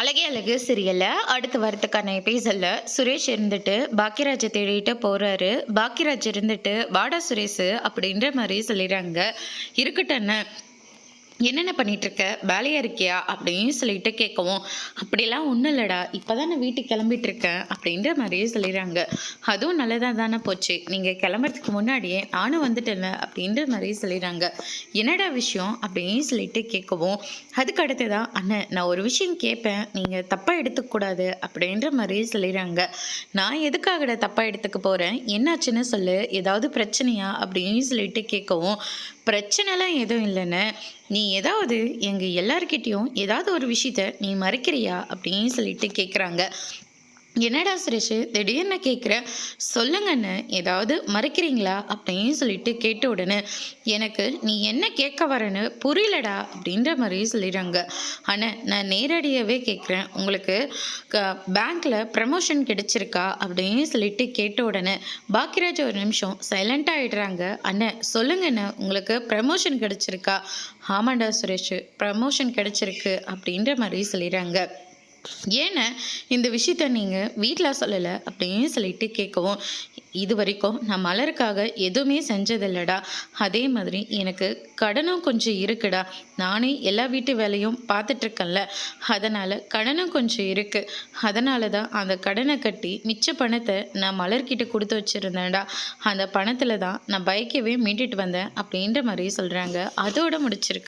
அழகே அழகு சீரியல்ல அடுத்து வரதுக்கான எபிசோட்ல சுரேஷ் இருந்துட்டு பாக்கியராஜை தேடிட்டு போறாரு. பாக்கியராஜ் இருந்துட்டு வாடா சுரேஷ் அப்படின்ற மாதிரி சொல்லிடுறாங்க. இருக்கட்டும், என்னென்ன பண்ணிட்டு இருக்க, வேலையா இருக்கியா அப்படின்னு சொல்லிட்டு கேட்கவும், அப்படிலாம் ஒன்றும் இல்லடா, இப்போதான் நான் வீட்டுக்கு கிளம்பிட்டு இருக்கேன் அப்படின்ற மாதிரியே சொல்லிடுறாங்க. அதுவும் நல்லதாக தானே போச்சு, நீங்கள் கிளம்புறதுக்கு முன்னாடியே நானும் வந்துட்டேன்ல அப்படின்ற மாதிரியே சொல்லிடுறாங்க. என்னடா விஷயம் அப்படின்னு சொல்லிட்டு கேட்கவும், அதுக்கு அடுத்ததான் அண்ணன் நான் ஒரு விஷயம் கேட்பேன், நீங்கள் தப்பாக எடுத்துக்கூடாது அப்படின்ற மாதிரியே சொல்லிடுறாங்க. நான் எதுக்காகடா தப்பாக எடுத்துக்க போகிறேன், என்னாச்சுன்னு சொல்லு, ஏதாவது பிரச்சனையா அப்படின்னு சொல்லிட்டு கேட்கவும், பிரச்சனைலாம் எதுவும் இல்லைன்னு, நீ ஏதாவது எங்கள் எல்லார்கிட்டேயும் ஏதாவது ஒரு விஷயத்த நீ மறைக்கிறியா அப்படின்னு சொல்லிட்டு கேட்குறாங்க. என்னடா சுரேஷ் திடீர்னு கேட்குற, சொல்லுங்கன்னு ஏதாவது மறைக்கிறீங்களா அப்படின்னு சொல்லிட்டு கேட்ட உடனே, எனக்கு நீ என்ன கேட்க வரேன்னு புரியலடா அப்படின்ற மாதிரி சொல்லிடுறாங்க. ஆனால் நான் நேரடியாகவே கேட்குறேன், உங்களுக்கு பேங்க்கில் ப்ரமோஷன் கிடைச்சிருக்கா அப்படின்னு சொல்லிட்டு கேட்ட உடனே பாக்கியராஜ் ஒரு நிமிஷம் சைலண்ட்டாக ஆகிடுறாங்க. அண்ணன் சொல்லுங்கண்ணே, உங்களுக்கு ப்ரமோஷன் கிடைச்சிருக்கா? ஆமாண்டா சுரேஷ், ப்ரமோஷன் கிடைச்சிருக்கு அப்படின்ற மாதிரி சொல்லிடுறாங்க. ஏன்னா இந்த விஷயத்த நீங்கள் வீட்டில் சொல்லலை அப்படின்னு சொல்லிட்டு கேட்கவும், இது வரைக்கும் நான் மலருக்காக எதுவுமே செஞ்சதில்லடா, அதே மாதிரி எனக்கு கடனும் கொஞ்சம் இருக்குடா, நானே எல்லா வீட்டு வேலையும் பார்த்துட்ருக்கேன்ல, அதனால் கடனும் கொஞ்சம் இருக்குது, அதனால தான் அந்த கடனை கட்டி மிச்ச பணத்தை நான் மலர்கிட்ட கொடுத்து வச்சுருந்தேன்டா, அந்த பணத்தில் தான் நான் பைக்கவே மீட்டுட்டு வந்தேன் அப்படின்ற மாதிரி சொல்கிறாங்க. அதோடு முடிச்சிருக்கு.